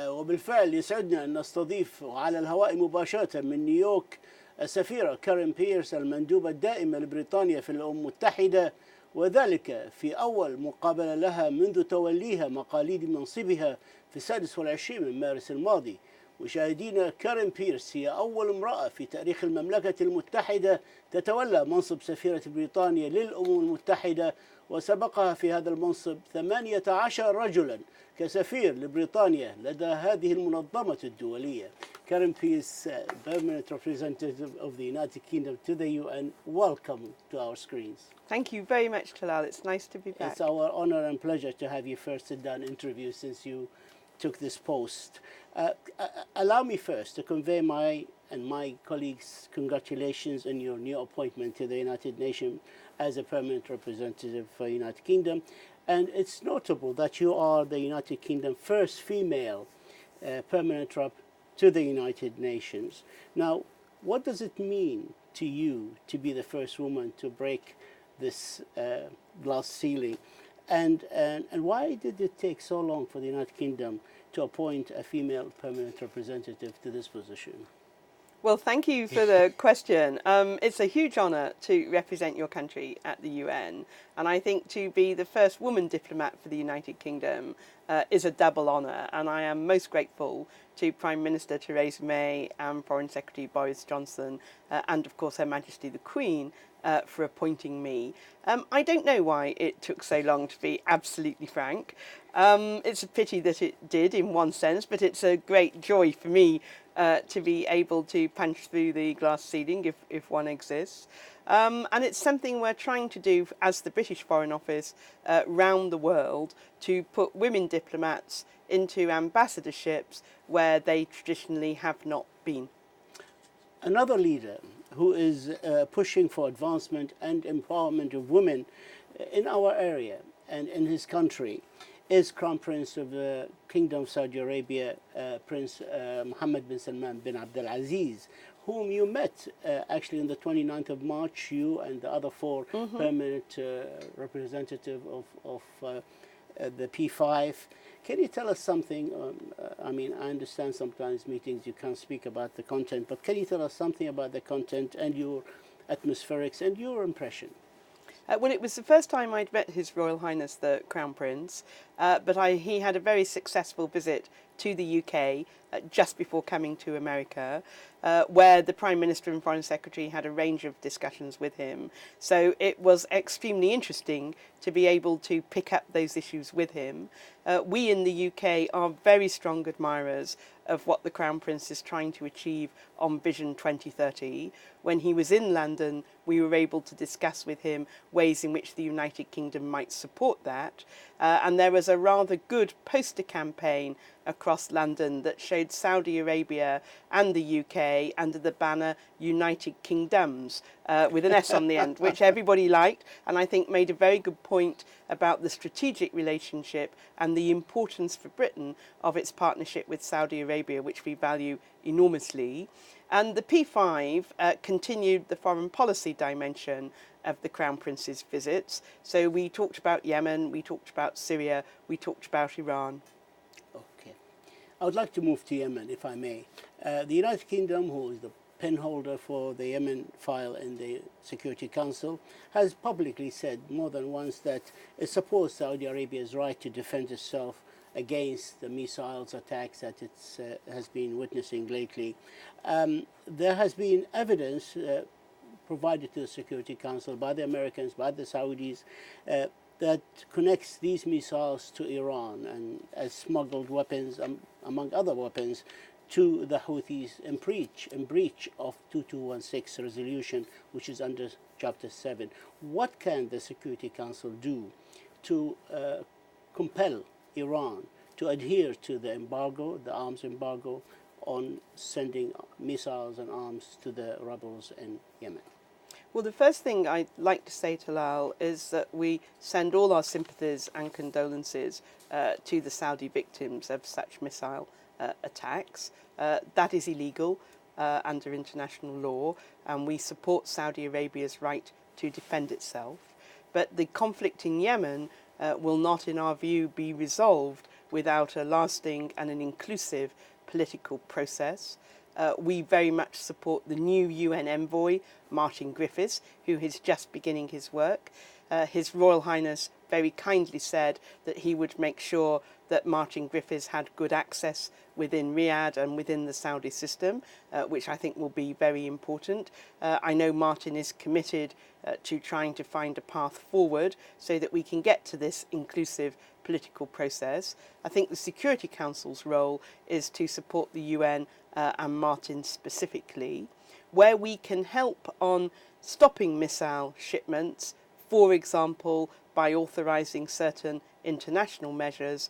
وبالفعل يسعدنا أن نستضيف على الهواء مباشرة من نيويورك السفيرة كارين بيرس المندوبة الدائمة لبريطانيا في الأمم المتحدة، وذلك في أول مقابلة لها منذ توليها مقاليد منصبها في 26 من مارس الماضي. مشاهدينا، كارين بيرس هي أول امرأة في تاريخ المملكة المتحدة تتولى منصب سفيرة بريطانيا للأمم المتحدة، وسبقها في هذا المنصب 18 رجلا كسفير لبريطانيا لدى هذه المنظمة الدولية. Karen Pearce, Permanent Representative of the United Kingdom to the UN, welcome to our screens. Thank you very much, Talal. It's nice to be back. It's our honor and pleasure to have you first sit-down interview since you took this post. Allow me first to convey my and my colleagues' congratulations on your new appointment to the United Nations as a permanent representative for the United Kingdom. And it's notable that you are the United Kingdom first female permanent rep to the United Nations. Now, what does it mean to you to be the first woman to break this glass ceiling? And why did it take so long for the United Kingdom to appoint a female permanent representative to this position? Well, thank you for the question. It's a huge honour to represent your country at the UN, and I think to be the first woman diplomat for the United Kingdom is a double honour, and I am most grateful to Prime Minister Theresa May and Foreign Secretary Boris Johnson and of course Her Majesty the Queen for appointing me. I don't know why it took so long, to be absolutely frank. It's a pity that it did in one sense, but it's a great joy for me to be able to punch through the glass ceiling if one exists. And it's something we're trying to do as the British Foreign Office round the world, to put women diplomats into ambassadorships where they traditionally have not been. Another leader who is pushing for advancement and empowerment of women in our area and in his country is Crown Prince of the Kingdom of Saudi Arabia, Prince Mohammed bin Salman bin Abdul Aziz, whom you met actually on the 29th of March, you and the other four permanent representative of the P5. Can you tell us something? I mean, I understand sometimes meetings you can't speak about the content, but can you tell us something about the content and your atmospherics and your impression? Well, it was the first time I'd met His Royal Highness the Crown Prince, but he had a very successful visit to the UK just before coming to America, where the Prime Minister and Foreign Secretary had a range of discussions with him. So it was extremely interesting to be able to pick up those issues with him. We in the UK are very strong admirers of what the Crown Prince is trying to achieve on Vision 2030. When he was in London, we were able to discuss with him ways in which the United Kingdom might support that. And there was a rather good poster campaign across London that showed Saudi Arabia and the UK under the banner United Kingdoms with an S on the end, which everybody liked, and I think made a very good point about the strategic relationship and the importance for Britain of its partnership with Saudi Arabia, which we value enormously. And the P5 continued the foreign policy dimension of the Crown Prince's visits. So we talked about Yemen, we talked about Syria, we talked about Iran. Okay. I would like to move to Yemen, if I may. The United Kingdom, who is the pen holder for the Yemen file in the Security Council, has publicly said more than once that it supports Saudi Arabia's right to defend itself against the missiles attacks that it has been witnessing lately. There has been evidence provided to the Security Council by the Americans, by the Saudis, that connects these missiles to Iran and as smuggled weapons, among other weapons, to the Houthis in breach of 2216 resolution, which is under Chapter 7. What can the Security Council do to compel Iran to adhere to the embargo, the arms embargo, on sending missiles and arms to the rebels in Yemen? Well, the first thing I'd like to say to Lal is that we send all our sympathies and condolences to the Saudi victims of such missile attacks. That is illegal under international law, and we support Saudi Arabia's right to defend itself. But the conflict in Yemen will not, in our view, be resolved without a lasting and an inclusive political process. We very much support the new UN envoy, Martin Griffiths, who is just beginning his work. His Royal Highness very kindly said that he would make sure that Martin Griffiths had good access within Riyadh and within the Saudi system, which I think will be very important. I know Martin is committed to trying to find a path forward so that we can get to this inclusive political process. I think the Security Council's role is to support the UN and Martin specifically, where we can help on stopping missile shipments, for example, by authorising certain international measures,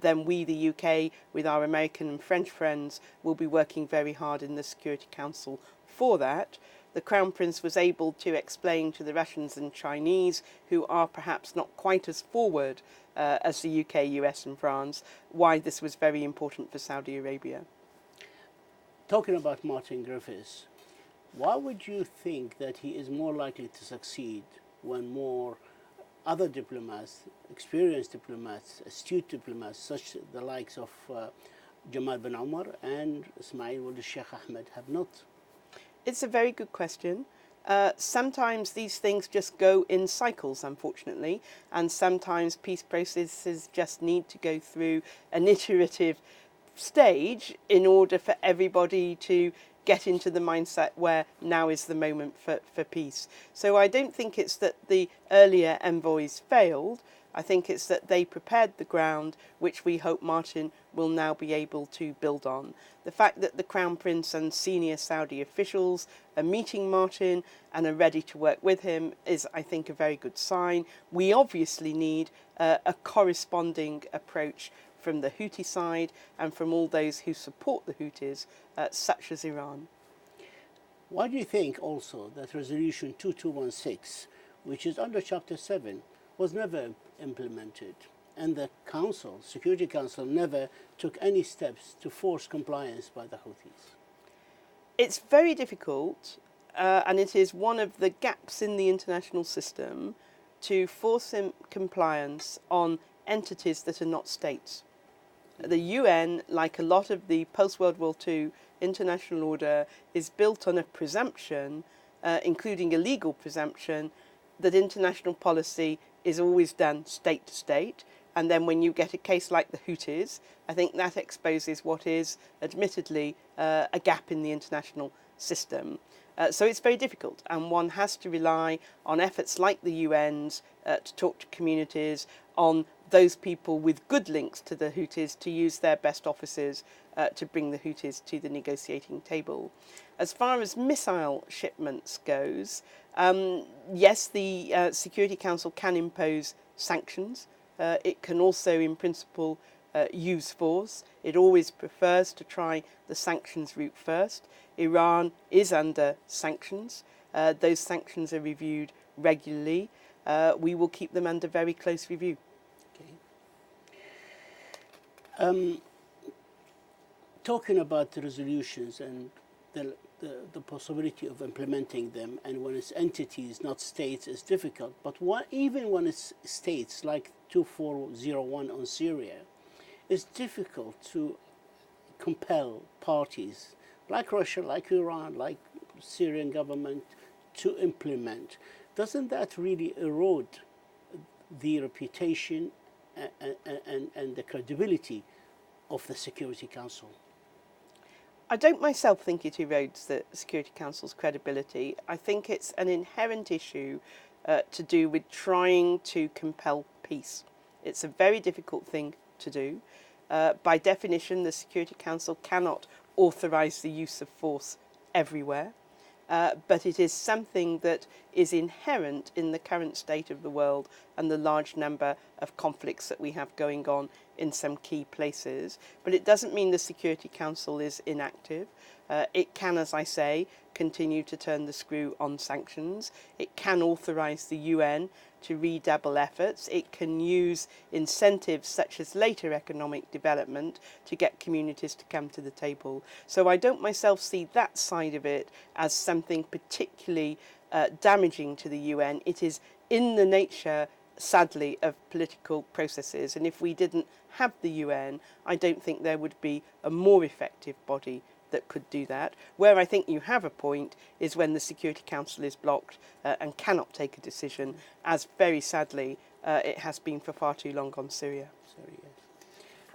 then we, the UK, with our American and French friends, will be working very hard in the Security Council for that. The Crown Prince was able to explain to the Russians and Chinese, who are perhaps not quite as forward as the UK, US and France, why this was very important for Saudi Arabia. Talking about Martin Griffiths, why would you think that he is more likely to succeed when more other diplomats, experienced diplomats, astute diplomats, such the likes of Jamal bin Omar and Ismail Wald Sheikh Ahmed have not? It's a very good question. Sometimes these things just go in cycles, unfortunately, and sometimes peace processes just need to go through an iterative stage in order for everybody to get into the mindset where now is the moment for peace. So I don't think it's that the earlier envoys failed. I think it's that they prepared the ground, which we hope Martin will now be able to build on. The fact that the Crown Prince and senior Saudi officials are meeting Martin and are ready to work with him is, I think, a very good sign. We obviously need a corresponding approach from the Houthi side and from all those who support the Houthis, such as Iran. Why do you think also that Resolution 2216, which is under Chapter 7, was never implemented, and the Council, Security Council, never took any steps to force compliance by the Houthis? It's very difficult, and it is one of the gaps in the international system to force compliance on entities that are not states. The UN, like a lot of the post-World War II international order, is built on a presumption, including a legal presumption, that international policy is always done state to state. And then when you get a case like the Houthis, I think that exposes what is admittedly a gap in the international system. So it's very difficult, and one has to rely on efforts like the UN's to talk to communities, on those people with good links to the Houthis to use their best offices to bring the Houthis to the negotiating table. As far as missile shipments goes, yes, the Security Council can impose sanctions. It can also, in principle, use force. It always prefers to try the sanctions route first. Iran is under sanctions. Those sanctions are reviewed regularly. We will keep them under very close review. Talking about the resolutions and the possibility of implementing them, and when it's entities, not states, is difficult. But even when it's states, like 2401 on Syria, it's difficult to compel parties like Russia, like Iran, like Syrian government to implement. Doesn't that really erode the reputation and the credibility of the Security Council? I don't myself think it erodes the Security Council's credibility. I think it's an inherent issue to do with trying to compel peace. It's a very difficult thing to do. By definition, the Security Council cannot authorise the use of force everywhere. But it is something that is inherent in the current state of the world and the large number of conflicts that we have going on in some key places. But it doesn't mean the Security Council is inactive. It can, as I say, continue to turn the screw on sanctions. It can authorise the UN to redouble efforts. It can use incentives such as later economic development to get communities to come to the table. So I don't myself see that side of it as something particularly damaging to the UN. It is in the nature sadly, of political processes. And if we didn't have the UN, I don't think there would be a more effective body that could do that. Where I think you have a point is when the Security Council is blocked and cannot take a decision, as very sadly it has been for far too long on Syria.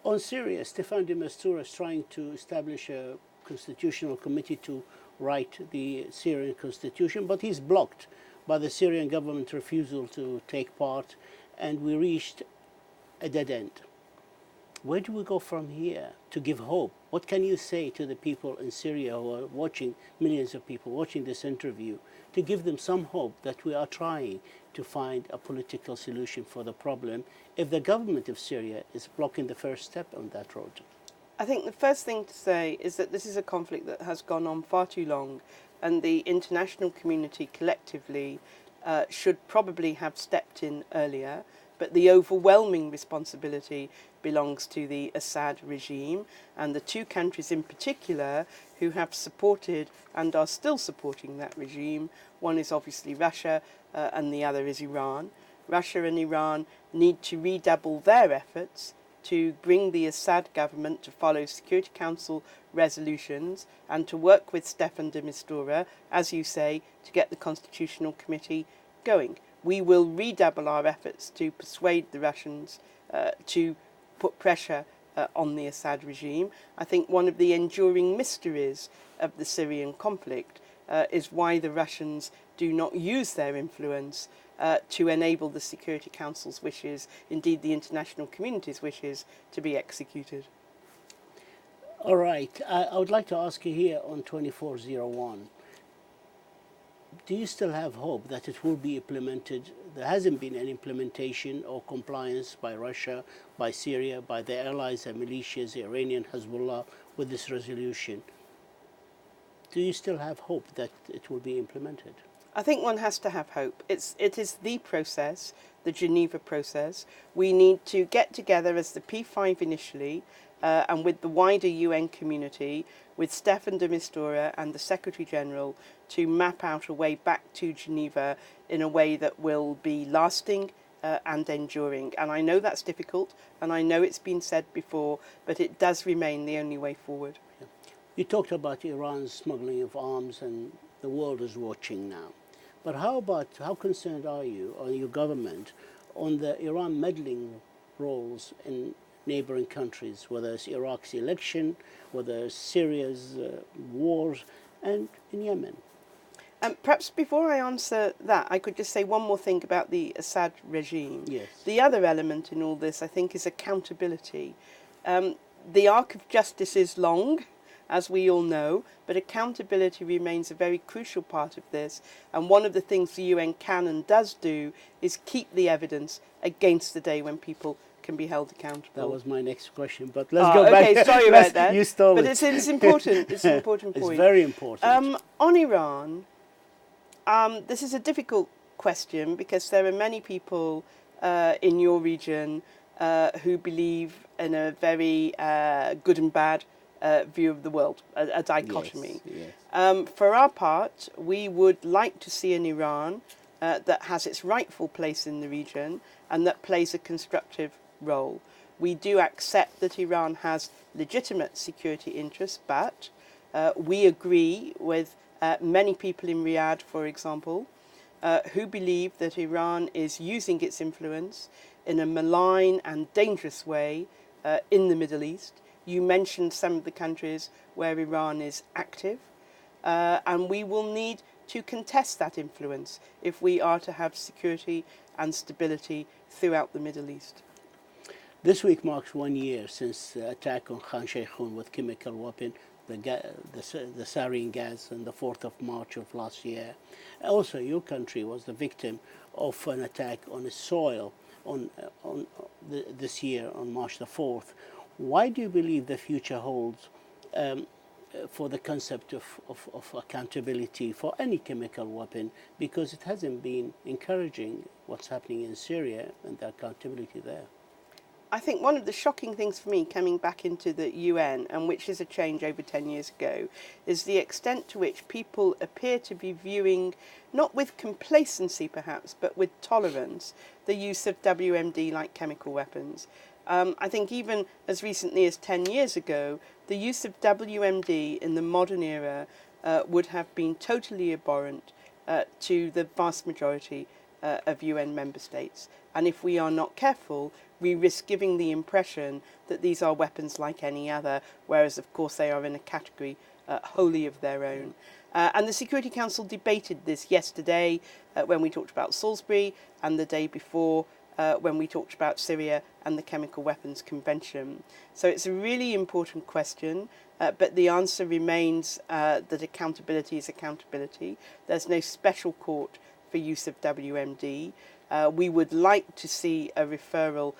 On Syria, Staffan de Mistura is trying to establish a constitutional committee to write the Syrian constitution, but he's blocked by the Syrian government refusal to take part, and we reached a dead end. Where do we go from here to give hope? What can you say to the people in Syria who are watching, millions of people watching this interview, to give them some hope that we are trying to find a political solution for the problem if the government of Syria is blocking the first step on that road? I think the first thing to say is that this is a conflict that has gone on far too long, and the international community collectively should probably have stepped in earlier, but the overwhelming responsibility belongs to the Assad regime and the two countries in particular who have supported and are still supporting that regime. One is obviously Russia and the other is Iran. Russia and Iran need to redouble their efforts to bring the Assad government to follow Security Council resolutions and to work with Staffan de Mistura, as you say, to get the Constitutional Committee going. We will redouble our efforts to persuade the Russians to put pressure on the Assad regime. I think one of the enduring mysteries of the Syrian conflict is why the Russians do not use their influence to enable the Security Council's wishes, indeed the international community's wishes, to be executed. All right. I would like to ask you here on 2401, do you still have hope that it will be implemented? There hasn't been any implementation or compliance by Russia, by Syria, by their allies and militias, the Iranian Hezbollah, with this resolution. Do you still have hope that it will be implemented? I think one has to have hope. It is the process, the Geneva process. We need to get together as the P5 initially and with the wider UN community, with Staffan de Mistura and the Secretary General, to map out a way back to Geneva in a way that will be lasting and enduring. And I know that's difficult, and I know it's been said before, but it does remain the only way forward. Yeah. You talked about Iran's smuggling of arms, and the world is watching now. But how concerned are you, or your government, on the Iran meddling roles in neighboring countries, whether it's Iraq's election, whether it's Syria's wars, and in Yemen? Perhaps before I answer that, I could just say one more thing about the Assad regime. Yes. The other element in all this, I think, is accountability. The arc of justice is long, as we all know, but accountability remains a very crucial part of this. And one of the things the UN can and does do is keep the evidence against the day when people can be held accountable. That was my next question, but let's go back. Okay, sorry about that. You stole but it. It's important. It's an important point. It's very important. On Iran, this is a difficult question because there are many people in your region who believe in a very good and bad view of the world, a dichotomy. Yes. For our part, we would like to see an Iran that has its rightful place in the region and that plays a constructive role. We do accept that Iran has legitimate security interests, but we agree with many people in Riyadh, for example, who believe that Iran is using its influence in a malign and dangerous way in the Middle East. You mentioned some of the countries where Iran is active, and we will need to contest that influence if we are to have security and stability throughout the Middle East. This week marks 1 year since the attack on Khan Sheikhoun with chemical weapon, the sarin gas, on the 4th of March of last year. Also, your country was the victim of an attack on its soil this year on March the 4th. Why do you believe the future holds for the concept of accountability for any chemical weapon? Because it hasn't been encouraging what's happening in Syria and the accountability there. I think one of the shocking things for me coming back into the UN, and which is a change over 10 years ago, is the extent to which people appear to be viewing, not with complacency perhaps, but with tolerance, the use of WMD-like chemical weapons. I think even as recently as 10 years ago, the use of WMD in the modern era would have been totally abhorrent to the vast majority of UN member states. And if we are not careful, we risk giving the impression that these are weapons like any other, whereas of course they are in a category wholly of their own. And the Security Council debated this yesterday when we talked about Salisbury, and the day before when we talked about Syria and the Chemical Weapons Convention. So it's a really important question, but the answer remains that accountability is accountability. There's no special court for use of WMD. We would like to see a referral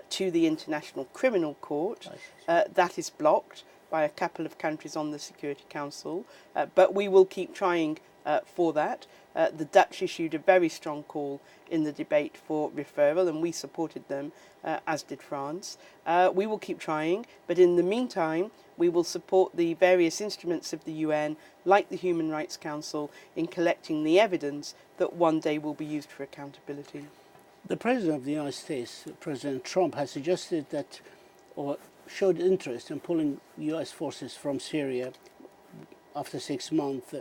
to the International Criminal Court. That is blocked by a couple of countries on the Security Council, but we will keep trying for that. The Dutch issued a very strong call in the debate for referral, and we supported them, as did France. We will keep trying, but in the meantime, we will support the various instruments of the UN, like the Human Rights Council, in collecting the evidence that one day will be used for accountability. The President of the United States, President Trump, has suggested that, or showed interest in pulling US forces from Syria after 6 months.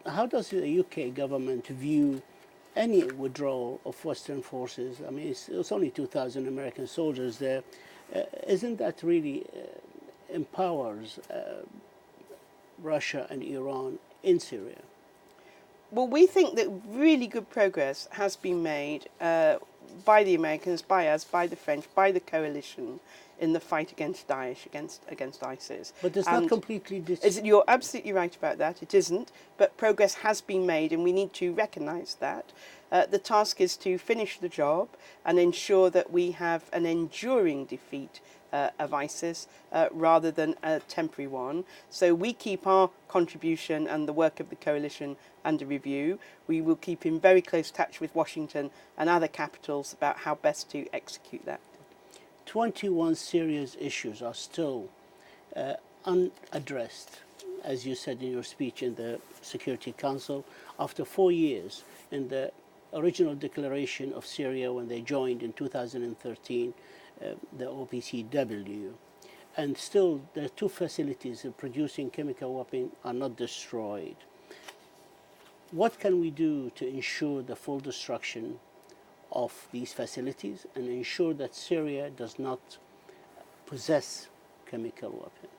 How does the UK government view any withdrawal of Western forces? I mean, it's only 2,000 American soldiers there. Isn't that really empowers Russia and Iran in Syria? Well, we think that really good progress has been made by the Americans, by us, by the French, by the coalition in the fight against Daesh, against ISIS. But it's not completely... You're absolutely right about that. It isn't. But progress has been made, and we need to recognise that. The task is to finish the job and ensure that we have an enduring defeat of ISIS rather than a temporary one. So we keep our contribution and the work of the coalition under review. We will keep in very close touch with Washington and other capitals about how best to execute that. 21 serious issues are still unaddressed, as you said in your speech in the Security Council, after 4 years in the original declaration of Syria when they joined in 2013, the OPCW. And still, the two facilities producing chemical weapons are not destroyed. What can we do to ensure the full destruction of these facilities and ensure that Syria does not possess chemical weapons?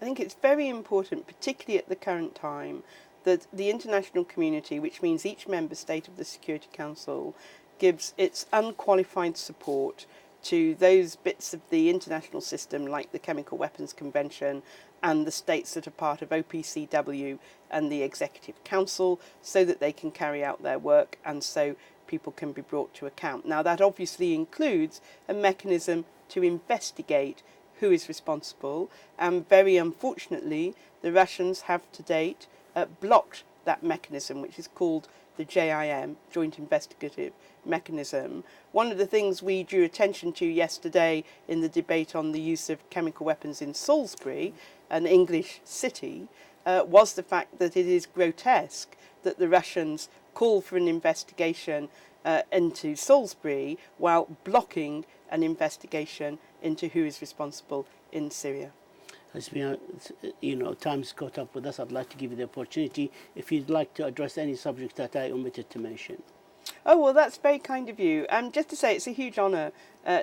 I think it's very important, particularly at the current time, that the international community, which means each member state of the Security Council, gives its unqualified support to those bits of the international system like the Chemical Weapons Convention and the states that are part of OPCW and the Executive Council, so that they can carry out their work and so people can be brought to account. Now, that obviously includes a mechanism to investigate who is responsible, and very unfortunately the Russians have to date blocked that mechanism, which is called the JIM, Joint Investigative Mechanism. One of the things we drew attention to yesterday in the debate on the use of chemical weapons in Salisbury, an English city, was the fact that it is grotesque that the Russians call for an investigation into Salisbury while blocking an investigation into who is responsible in Syria. As time's caught up with us, I'd like to give you the opportunity if you'd like to address any subject that I omitted to mention. Oh, well, that's very kind of you. Just to say, it's a huge honour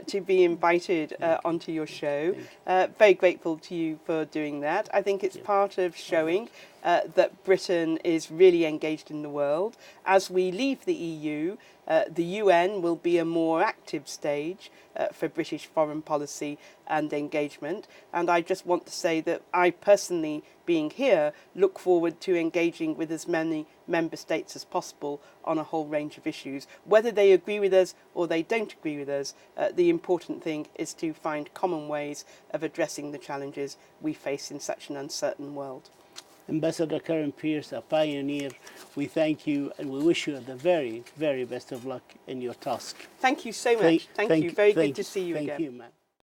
to be invited onto your show. Very grateful to you for doing that. I think it's part of showing that Britain is really engaged in the world. As we leave the EU, the UN will be a more active stage for British foreign policy and engagement. And I just want to say that I personally, being here, look forward to engaging with as many member states as possible on a whole range of issues. Whether they agree with us or they don't agree with us, the important thing is to find common ways of addressing the challenges we face in such an uncertain world. Ambassador Karen Pierce, a pioneer, we thank you and we wish you the very, very best of luck in your task. Thank you so much. Thank you. Very good to see you again. Thank you, ma'am.